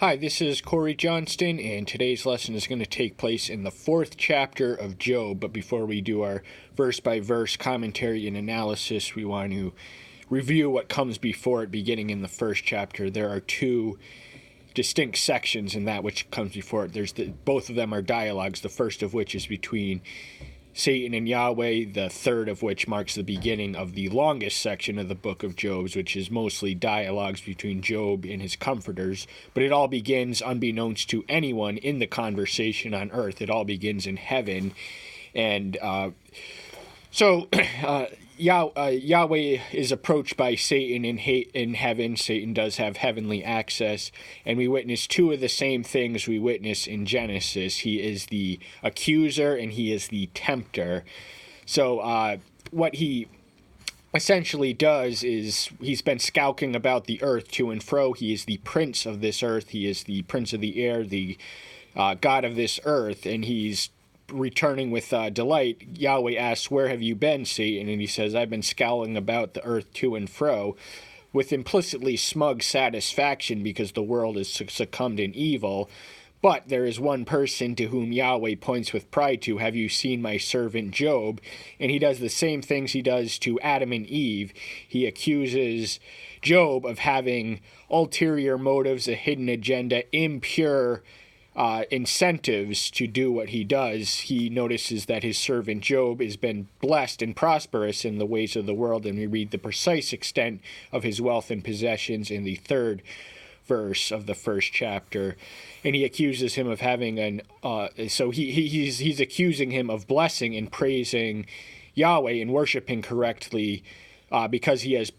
Hi, this is Corey Johnston, and today's lesson is going to take place in the 4th chapter of Job. But before we do our verse-by-verse commentary and analysis, we want to review what comes before it, beginning in the 1st chapter. There are two distinct sections in that which comes before it. Both of them are dialogues, the first of which is between Satan and Yahweh, the third of which marks the beginning of the longest section of the book of Job, which is mostly dialogues between Job and his comforters. But it all begins unbeknownst to anyone in the conversation on earth. It all begins in heaven. And Yahweh is approached by Satan in heaven. Satan does have heavenly access, and we witness two of the same things we witness in Genesis. He is the accuser and he is the tempter. So what he essentially does is he's been scouting about the earth to and fro. He is the prince of this earth. He is the prince of the air, the god of this earth, and he's returning with delight. Yahweh asks, "Where have you been, Satan?" And he says, "I've been scowling about the earth to and fro," with implicitly smug satisfaction because the world has succumbed in evil. But there is one person to whom Yahweh points with pride to. "Have you seen my servant Job?" And he does the same things he does to Adam and Eve. He accuses Job of having ulterior motives, a hidden agenda, impure incentives to do what he does. He notices that his servant Job has been blessed and prosperous in the ways of the world, and we read the precise extent of his wealth and possessions in the 3rd verse of the 1st chapter. And he accuses him of having he's accusing him of blessing and praising Yahweh and worshiping correctly because he has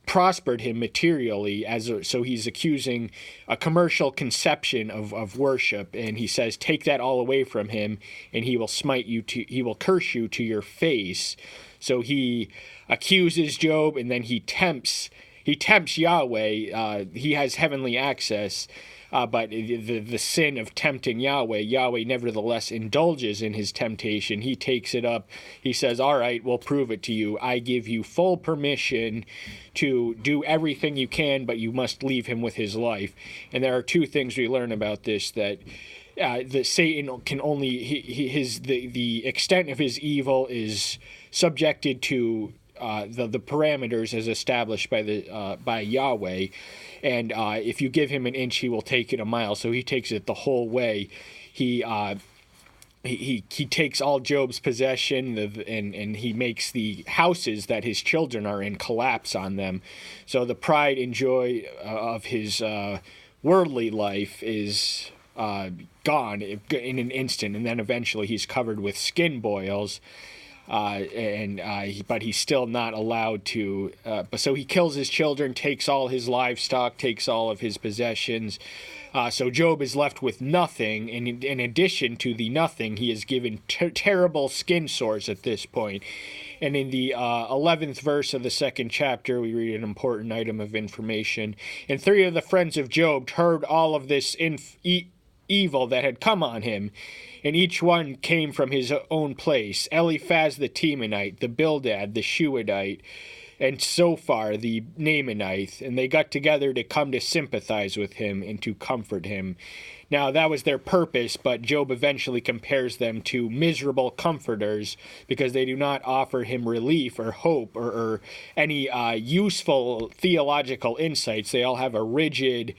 prospered him materially. So he's accusing a commercial conception of worship, and he says, take that all away from him and he will he will curse you to your face. So he accuses Job, and then he tempts Yahweh. He has heavenly access, but the sin of tempting Yahweh nevertheless indulges in his temptation. He takes it up. He says, all right, we'll prove it to you. I give you full permission to do everything you can, but you must leave him with his life. And there are two things we learn about this, that Satan can only, the extent of his evil is subjected to the parameters as established by Yahweh, and if you give him an inch, he will take it a mile. So he takes it the whole way. He takes all Job's possession, and he makes the houses that his children are in collapse on them. So the pride and joy of his worldly life is gone in an instant, and then eventually he's covered with skin boils. But he's still not allowed to. So he kills his children, takes all his livestock, takes all of his possessions. So Job is left with nothing, and in addition to the nothing, he is given terrible skin sores at this point. And in the 11th verse of the 2nd chapter, we read an important item of information. And 3 of the friends of Job heard all of this evil that had come on him, and each one came from his own place: Eliphaz the Temanite, the Bildad the Shuhite, and Zophar the Naamanite. And they got together to come to sympathize with him and to comfort him. Now that was their purpose, but Job eventually compares them to miserable comforters because they do not offer him relief or hope or any useful theological insights. They all have a rigid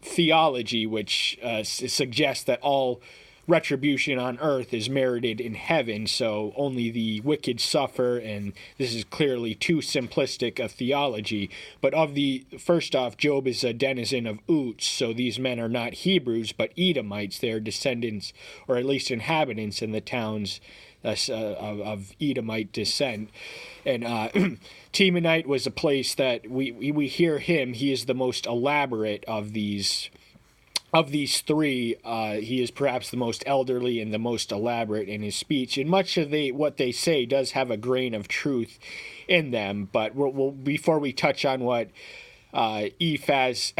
theology which suggests that all retribution on earth is merited in heaven, so only the wicked suffer, and this is clearly too simplistic a theology. But first off, Job is a denizen of Uz, so these men are not Hebrews but Edomites. They are descendants, or at least inhabitants, in the towns of Edomite descent. And Temanite was a place that we hear him. He is the most elaborate of these 3. He is perhaps the most elderly and the most elaborate in his speech, and much of what they say does have a grain of truth in them. But before we touch on what Eliphaz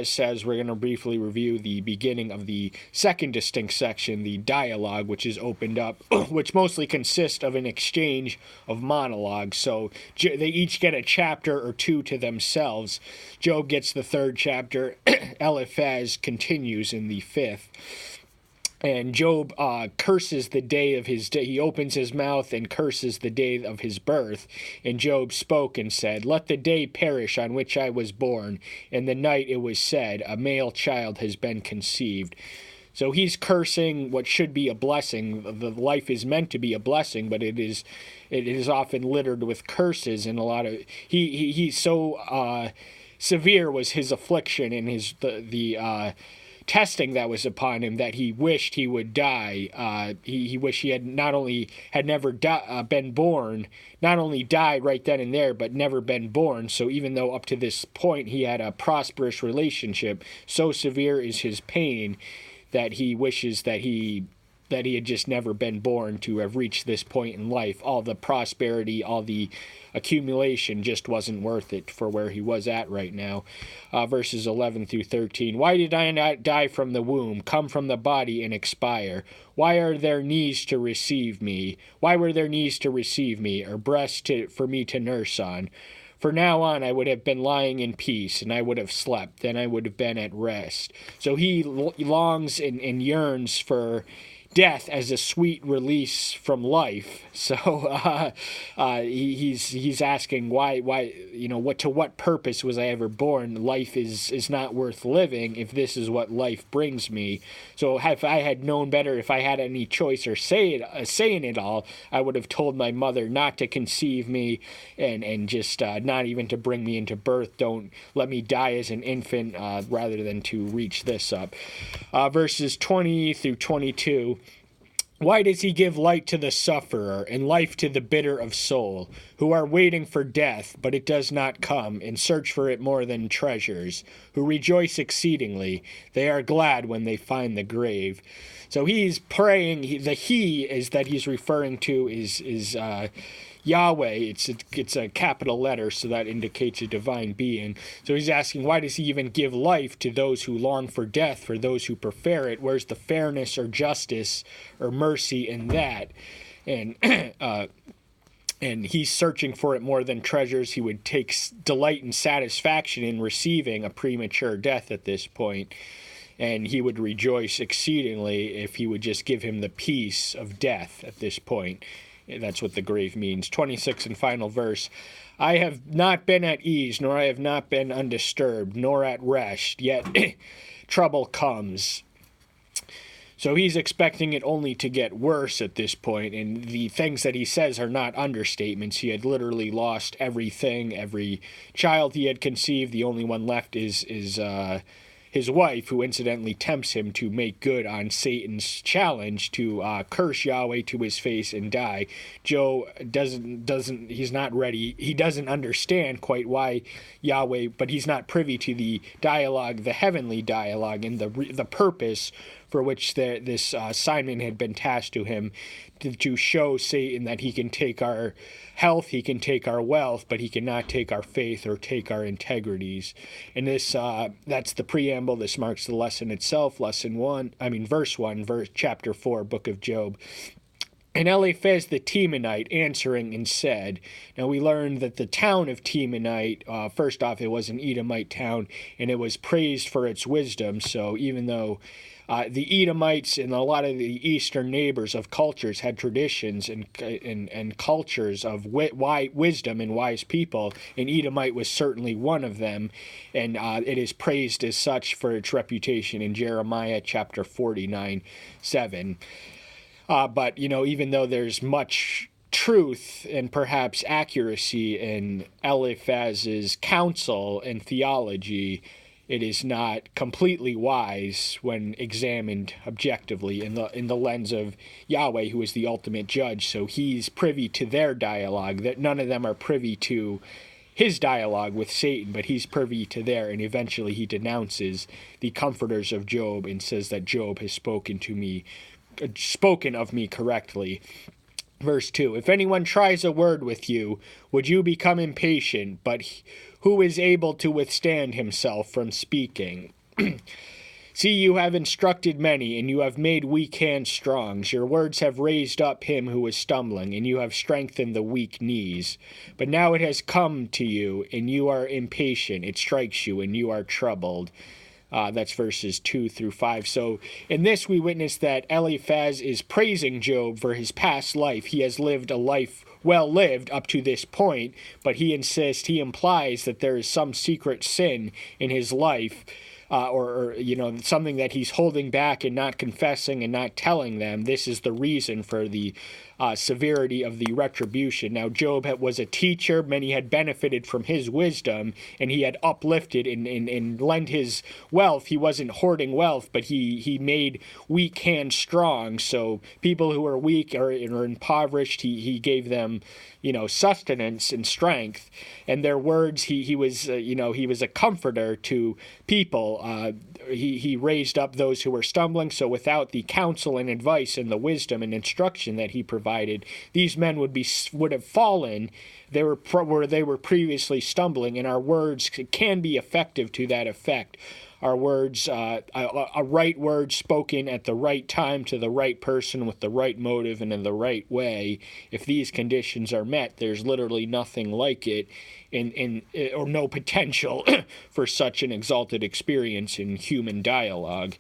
says we're going to briefly review the beginning of the second distinct section, the dialogue, which is opened up, which mostly consists of an exchange of monologues. So they each get a chapter or two to themselves. Job gets the third chapter. Eliphaz continues in the fifth. And Job curses the day of his day. He opens his mouth and curses the day of his birth. And Job spoke and said, "Let the day perish on which I was born, and the night it was said, a male child has been conceived." So he's cursing what should be a blessing. The life is meant to be a blessing, but it is often littered with curses, and a lot of he's so severe was his affliction and the testing that was upon him that he wished he would die. He wished he had never been born, not only died right then and there, but never been born. So even though up to this point he had a prosperous relationship, so severe is his pain that he wishes that he had just never been born to have reached this point in life. All the prosperity, all the accumulation just wasn't worth it for where he was at right now. Verses 11 through 13. "Why did I not die from the womb, come from the body, and expire? Why are there knees to receive me? Why were there knees to receive me, or breasts for me to nurse on? For now on I would have been lying in peace, and I would have slept, then I would have been at rest." So he longs and yearns for death as a sweet release from life. So he's asking why to what purpose was I ever born? Life is not worth living if this is what life brings me. So if I had known better, if I had any choice or say in it all, I would have told my mother not to conceive me and just not even to bring me into birth. Don't let me die as an infant rather than to reach this up. Verses 20 through 22. "Why does he give light to the sufferer and life to the bitter of soul, who are waiting for death, but it does not come, and search for it more than treasures, who rejoice exceedingly, they are glad when they find the grave." So he's praying. The he is that he's referring to is Yahweh. It's a capital letter, so that indicates a divine being. So he's asking, why does he even give life to those who long for death, for those who prefer it? Where's the fairness or justice or mercy in that? And and he's searching for it more than treasures. He would take delight and satisfaction in receiving a premature death at this point. And he would rejoice exceedingly if he would just give him the peace of death at this point. That's what the grave means. 26 and final verse. "I have not been at ease, nor I have not been undisturbed, nor at rest, yet trouble comes." So he's expecting it only to get worse at this point, and the things that he says are not understatements. He had literally lost everything, every child he had conceived. The only one left is his wife, who incidentally tempts him to make good on Satan's challenge to curse Yahweh to his face and die. Joe he's not ready. He doesn't understand quite why Yahweh, but he's not privy to the dialogue, the heavenly dialogue, and the purpose for which this assignment had been tasked to him, to show Satan that he can take our health, he can take our wealth, but he cannot take our faith or take our integrities. And that's the preamble. This marks the lesson itself. Verse 1, chapter 4, book of Job. "And Eliphaz the Temanite answering and said," now we learned that the town of Temanite, first off, it was an Edomite town, and it was praised for its wisdom. So even though the Edomites and a lot of the eastern neighbors of cultures had traditions and cultures of wisdom and wise people, and Edomite was certainly one of them, and it is praised as such for its reputation in Jeremiah chapter 49:7. But even though there's much truth and perhaps accuracy in Eliphaz's counsel and theology, it is not completely wise when examined objectively in the lens of Yahweh, who is the ultimate judge. So he's privy to their dialogue, that none of them are privy to his dialogue with Satan, but he's privy to their, and eventually he denounces the comforters of Job and says that Job has spoken of me correctly. Verse 2, "If anyone tries a word with you, would you become impatient? But who is able to withstand himself from speaking? See, you have instructed many, and you have made weak hands strong. Your words have raised up him who was stumbling, and you have strengthened the weak knees. But now it has come to you, and you are impatient. It strikes you, and you are troubled. That's verses 2 through 5. So in this, we witness that Eliphaz is praising Job for his past life. He has lived a life well lived up to this point, but he implies that there is some secret sin in his life, or something that he's holding back and not confessing and not telling them. This is the reason for the severity of the retribution. Now, Job was a teacher. Many had benefited from his wisdom, and he had uplifted and lent his wealth. He wasn't hoarding wealth, but he made weak hands strong. So people who are weak or impoverished, he gave them, sustenance and strength. And their words, he was a comforter to people. He raised up those who were stumbling. So without the counsel and advice and the wisdom and instruction that he provided, these men would have fallen. They were previously stumbling, and our words can be effective to that effect. Our words, a right word spoken at the right time to the right person with the right motive and in the right way. If these conditions are met, there's literally nothing like it, or no potential for such an exalted experience in human dialogue.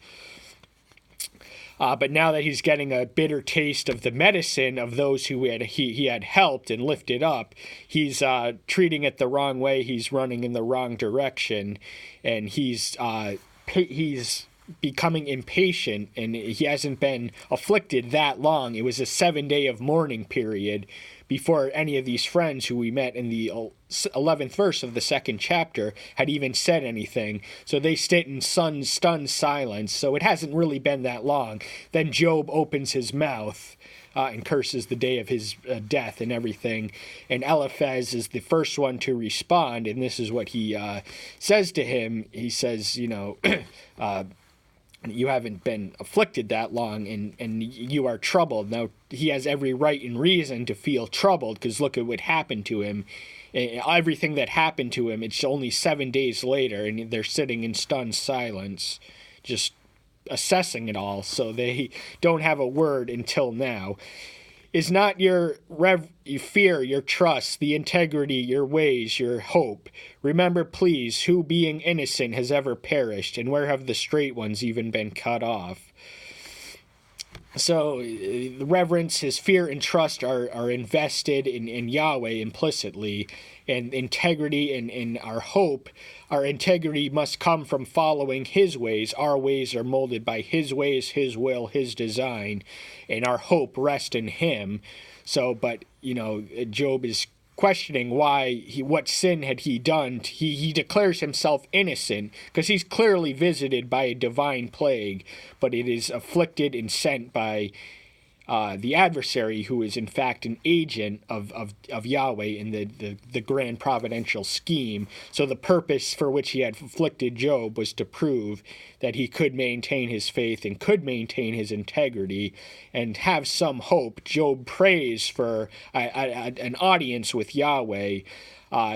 But now that he's getting a bitter taste of the medicine of those who he had helped and lifted up, he's treating it the wrong way. He's running in the wrong direction, and he's becoming impatient, and he hasn't been afflicted that long. It was a 7-day of mourning period before any of these friends who we met in the 11th verse of the 2nd chapter had even said anything. So they sit in stunned silence. So it hasn't really been that long. Then Job opens his mouth and curses the day of his death and everything. And Eliphaz is the first one to respond. And this is what he says to him. He says, you haven't been afflicted that long, and you are troubled. Now, he has every right and reason to feel troubled, because look at what happened to him. Everything that happened to him, it's only 7 days later, and they're sitting in stunned silence, just assessing it all, so they don't have a word until now. Is not your fear, your trust, the integrity, your ways, your hope? Remember, please, who being innocent has ever perished, and where have the straight ones even been cut off? So the reverence, his fear and trust are invested in Yahweh implicitly, and integrity and our hope. Our integrity must come from following his ways. Our ways are molded by his ways, his will, his design, and our hope rests in him. So, but, Job is questioning what sin had he done. He declares himself innocent because he's clearly visited by a divine plague, but it is afflicted and sent by the adversary, who is in fact an agent of Yahweh in the grand providential scheme. So the purpose for which he had afflicted Job was to prove that he could maintain his faith and could maintain his integrity and have some hope. Job prays for an audience with Yahweh,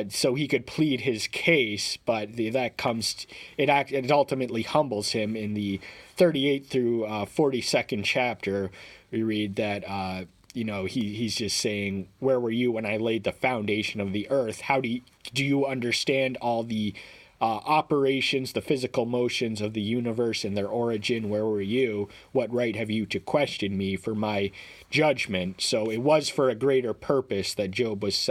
so he could plead his case, but it ultimately humbles him. In the 38th through 42nd chapter, we read that he's just saying, where were you when I laid the foundation of the earth? How do you understand all the operations, the physical motions of the universe and their origin? Where were you? What right have you to question me for my judgment? So it was for a greater purpose that Job was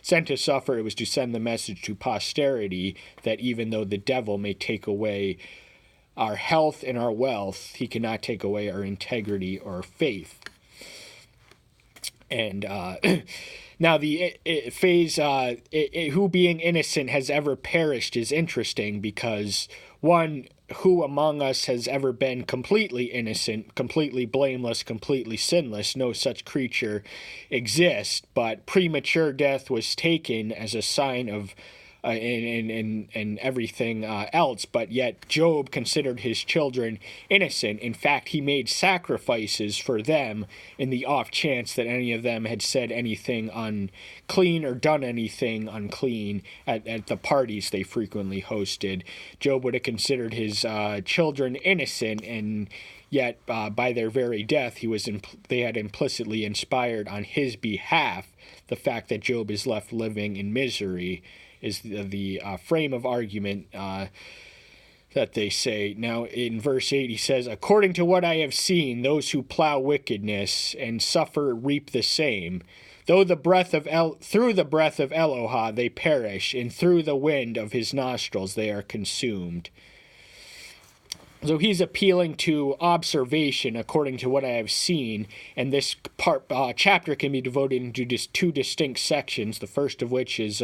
sent to suffer. It was to send the message to posterity that even though the devil may take away our health and our wealth, he cannot take away our integrity or faith. And now the phase, who being innocent has ever perished, is interesting because, one, who among us has ever been completely innocent, completely blameless, completely sinless? No such creature exists, but premature death was taken as a sign of and everything else, but yet Job considered his children innocent. In fact, he made sacrifices for them in the off chance that any of them had said anything unclean or done anything unclean at the parties they frequently hosted. Job would have considered his children innocent, and yet by their very death, they had implicitly inspired on his behalf the fact that Job is left living in misery is the frame of argument that they say. Now, in verse 8, he says, "According to what I have seen, those who plow wickedness and suffer reap the same. Through the breath of Elohah they perish, and through the wind of his nostrils they are consumed." So he's appealing to observation according to what I have seen, and this chapter can be divided into just two distinct sections, the first of which is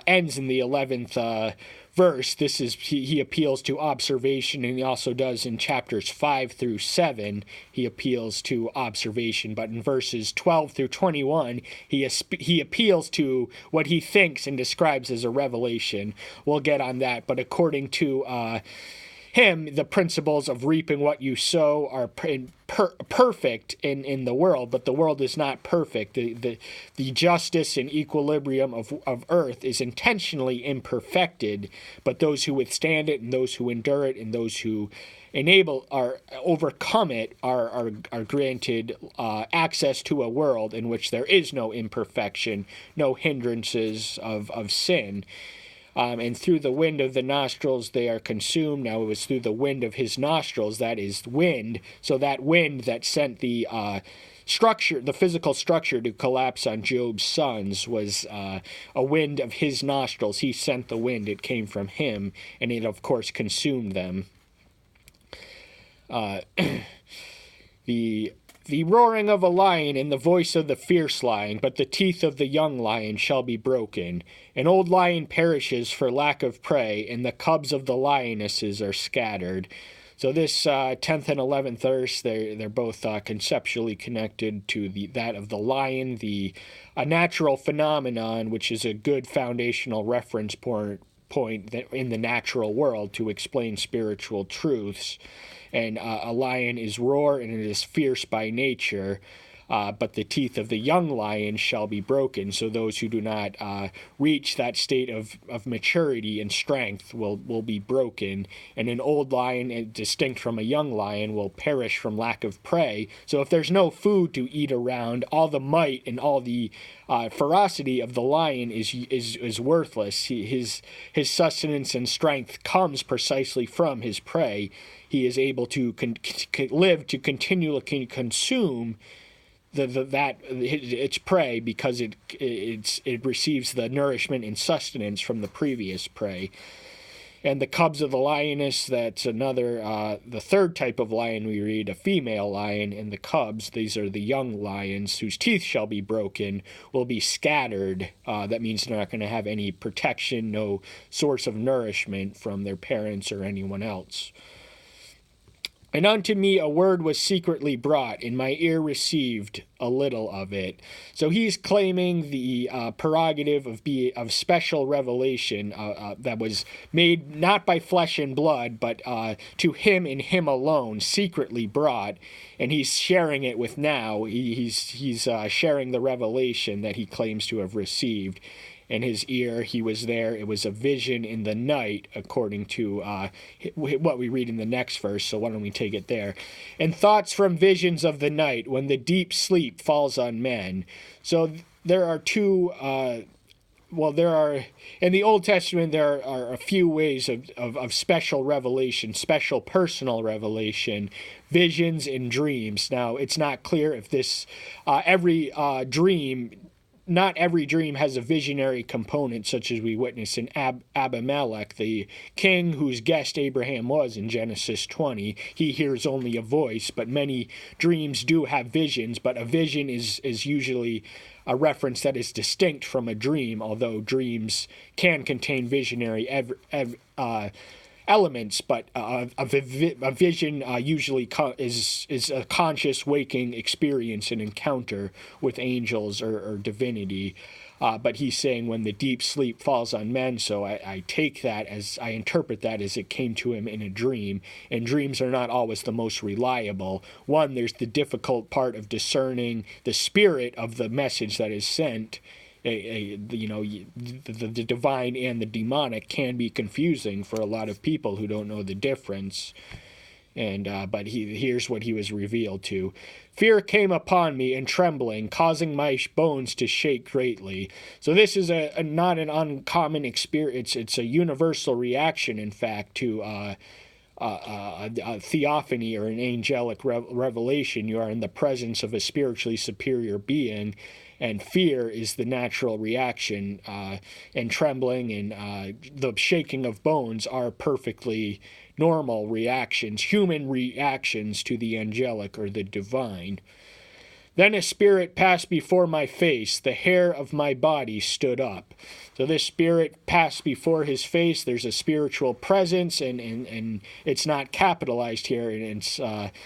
ends in the 11th verse. This is he appeals to observation, and he also does in chapters 5 through 7. He appeals to observation, but in verses 12 through 21, he appeals to what he thinks and describes as a revelation. We'll get on that, but according to him, the principles of reaping what you sow are perfect in the world, but the world is not perfect. The justice and equilibrium of earth is intentionally imperfected, but those who withstand it and those who endure it and those who overcome it are granted access to a world in which there is no imperfection, no hindrances of sin. And through the wind of the nostrils they are consumed. Now it was through the wind of his nostrils, that is wind. So that wind that sent the physical structure to collapse on Job's sons was a wind of his nostrils. He sent the wind, it came from him, and it of course consumed them. The roaring of a lion and the voice of the fierce lion, but the teeth of the young lion shall be broken. An old lion perishes for lack of prey, and the cubs of the lionesses are scattered. So this 10th and 11th verse, they're both conceptually connected to that of the lion, a natural phenomenon, which is a good foundational reference point in the natural world to explain spiritual truths. And a lion is roar, and it is fierce by nature, but the teeth of the young lion shall be broken. So those who do not reach that state of maturity and strength will be broken. And an old lion, distinct from a young lion, will perish from lack of prey. So if there's no food to eat around, all the might and all the ferocity of the lion is worthless. His sustenance and strength comes precisely from his prey. He is able to live to continually consume its prey because it receives the nourishment and sustenance from the previous prey. And the cubs of the lioness, that's another, the third type of lion we read, a female lion, and the cubs, these are the young lions whose teeth shall be broken, will be scattered. That means they're not going to have any protection, no source of nourishment from their parents or anyone else. And unto me a word was secretly brought, and my ear received a little of it. So he's claiming the prerogative of special revelation that was made not by flesh and blood, but to him and him alone, secretly brought, and he's sharing it with now. He's sharing the revelation that he claims to have received. In his ear, he was there. It was a vision in the night, according to what we read in the next verse. So why don't we take it there? And thoughts from visions of the night, when the deep sleep falls on men. So there are two. In the Old Testament, there are a few ways of special revelation, special personal revelation, visions and dreams. Now, it's not clear if this not every dream has a visionary component, such as we witness in Abimelech, the king whose guest Abraham was in Genesis 20. He hears only a voice, but many dreams do have visions, but a vision is usually a reference that is distinct from a dream, although dreams can contain visionary elements, but a vision usually is a conscious waking experience and encounter with angels or divinity. But he's saying when the deep sleep falls on men, so I take that as, I interpret that as it came to him in a dream, and dreams are not always the most reliable. One, there's the difficult part of discerning the spirit of the message that is sent. The divine and the demonic can be confusing for a lot of people who don't know the difference. But here's what he was revealed to. Fear came upon me and trembling, causing my bones to shake greatly. So this is not an uncommon experience. It's a universal reaction, in fact, to a theophany or an angelic revelation. You are in the presence of a spiritually superior being, and fear is the natural reaction, and trembling and the shaking of bones are perfectly normal reactions, human reactions to the angelic or the divine. Then a spirit passed before my face, the hair of my body stood up. So this spirit passed before his face. There's a spiritual presence, and it's not capitalized here, and it's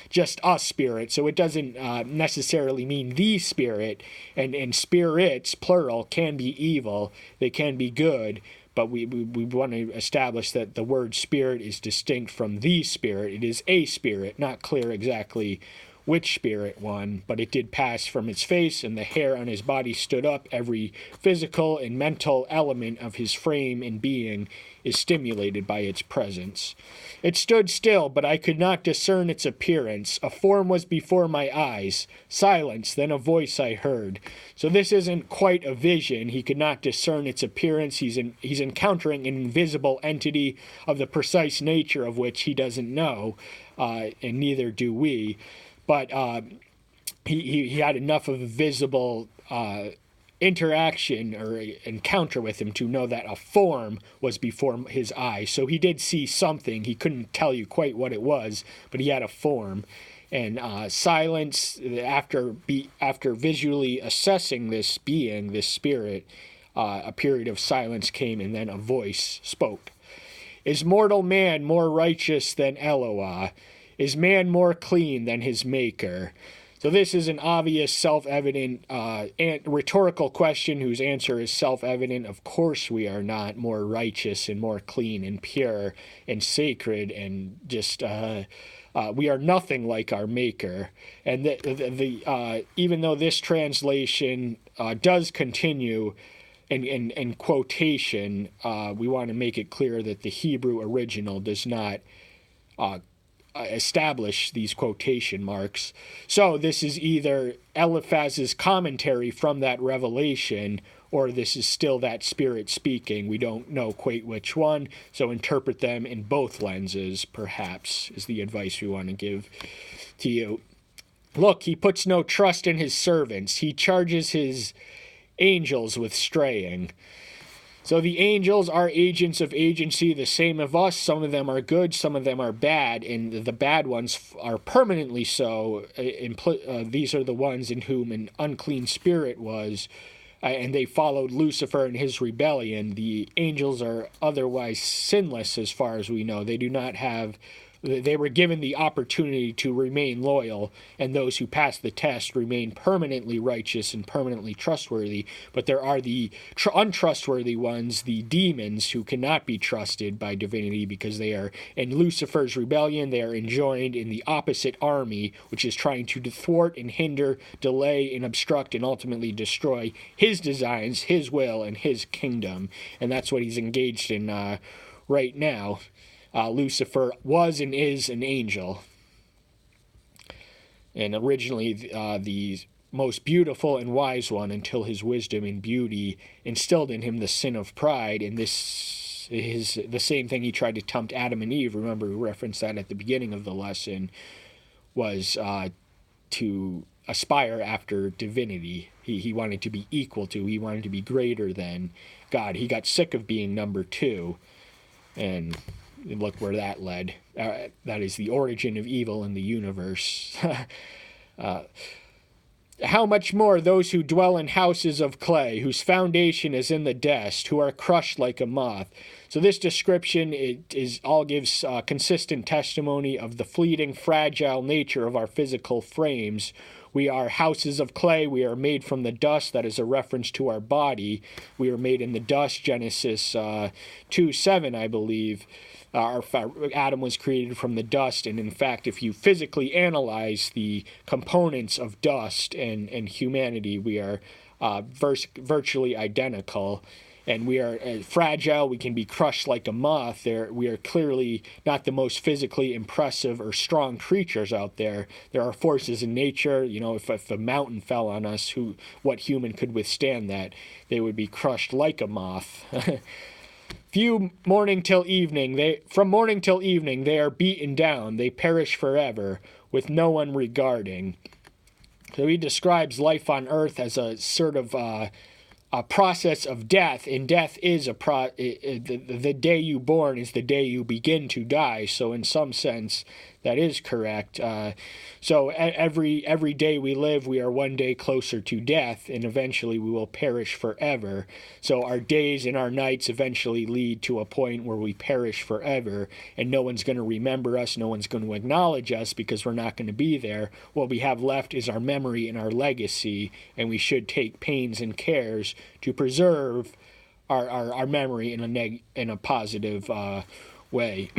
just a spirit. So it doesn't necessarily mean the spirit, and spirits, plural, can be evil. They can be good. But we want to establish that the word spirit is distinct from the spirit. It is a spirit, not clear exactly which spirit one, but it did pass from his face, and the hair on his body stood up. Every physical and mental element of his frame and being is stimulated by its presence. It stood still, but I could not discern its appearance. A form was before my eyes. Silence, then a voice I heard. So this isn't quite a vision. He could not discern its appearance. He's encountering an invisible entity of the precise nature of which he doesn't know, and neither do we. But he had enough of a visible interaction or encounter with him to know that a form was before his eyes. So he did see something. He couldn't tell you quite what it was, but he had a form. And silence, after visually assessing this being, this spirit, a period of silence came, and then a voice spoke. Is mortal man more righteous than Eloah? Is man more clean than his maker? So this is an obvious, self-evident, rhetorical question whose answer is self-evident. Of course we are not more righteous and more clean and pure and sacred, and just we are nothing like our maker. And even though this translation does continue in quotation, we want to make it clear that the Hebrew original does not establish these quotation marks. So this is either Eliphaz's commentary from that revelation, or this is still that spirit speaking. We don't know quite which one, so interpret them in both lenses, perhaps, is the advice we want to give to you. Look, he puts no trust in his servants. He charges his angels with straying. So the angels are agents of agency, the same of us. Some of them are good, some of them are bad, and the bad ones are permanently so. These are the ones in whom an unclean spirit was, and they followed Lucifer in his rebellion. The angels are otherwise sinless as far as we know. They were given the opportunity to remain loyal, and those who pass the test remain permanently righteous and permanently trustworthy. But there are the untrustworthy ones, the demons, who cannot be trusted by divinity because they are in Lucifer's rebellion. They are enjoined in the opposite army, which is trying to thwart and hinder, delay and obstruct and ultimately destroy his designs, his will, and his kingdom. And that's what he's engaged in right now. Lucifer was and is an angel. And originally the most beautiful and wise one, until his wisdom and beauty instilled in him the sin of pride. And this is the same thing he tried to tempt Adam and Eve. Remember, we referenced that at the beginning of the lesson, was to aspire after divinity. He wanted to be equal to, he wanted to be greater than God. He got sick of being number two, and look where that led. That is the origin of evil in the universe. How much more those who dwell in houses of clay, whose foundation is in the dust, who are crushed like a moth. So this description all gives consistent testimony of the fleeting, fragile nature of our physical frames. We are houses of clay. We are made from the dust. That is a reference to our body. We are made in the dust, Genesis 2:7, I believe. Adam was created from the dust, and in fact, if you physically analyze the components of dust and humanity, we are virtually identical. And we are fragile. We can be crushed like a moth. We are clearly not the most physically impressive or strong creatures out there. There are forces in nature. You know, if a mountain fell on us, what human could withstand that? They would be crushed like a moth. From morning till evening, they are beaten down. They perish forever, with no one regarding. So he describes life on earth as a sort of a process of death, and death is the day you born is the day you begin to die. So in some sense, that is correct. So every day we live, we are one day closer to death, and eventually we will perish forever. So our days and our nights eventually lead to a point where we perish forever, and no one's going to remember us, no one's going to acknowledge us because we're not going to be there. What we have left is our memory and our legacy, and we should take pains and cares to preserve our memory in a positive way.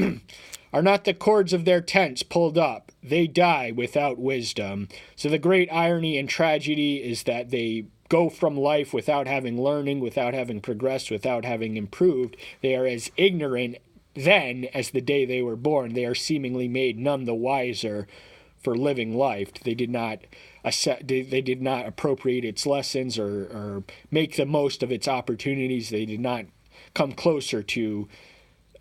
Are not the cords of their tents pulled up? They die without wisdom. So the great irony and tragedy is that they go from life without having learning, without having progressed, without having improved. They are as ignorant then as the day they were born. They are seemingly made none the wiser for living life. They did not appropriate its lessons or make the most of its opportunities. They did not come closer to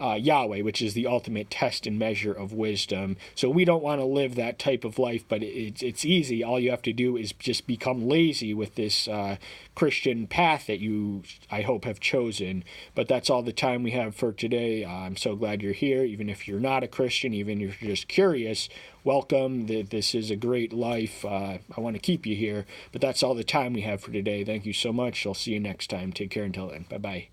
Yahweh, which is the ultimate test and measure of wisdom. So we don't want to live that type of life, but it's easy. All you have to do is just become lazy with this Christian path that you, I hope, have chosen. But that's all the time we have for today. I'm so glad you're here. Even if you're not a Christian, even if you're just curious, welcome. This is a great life. I want to keep you here. But that's all the time we have for today. Thank you so much. I'll see you next time. Take care until then. Bye-bye.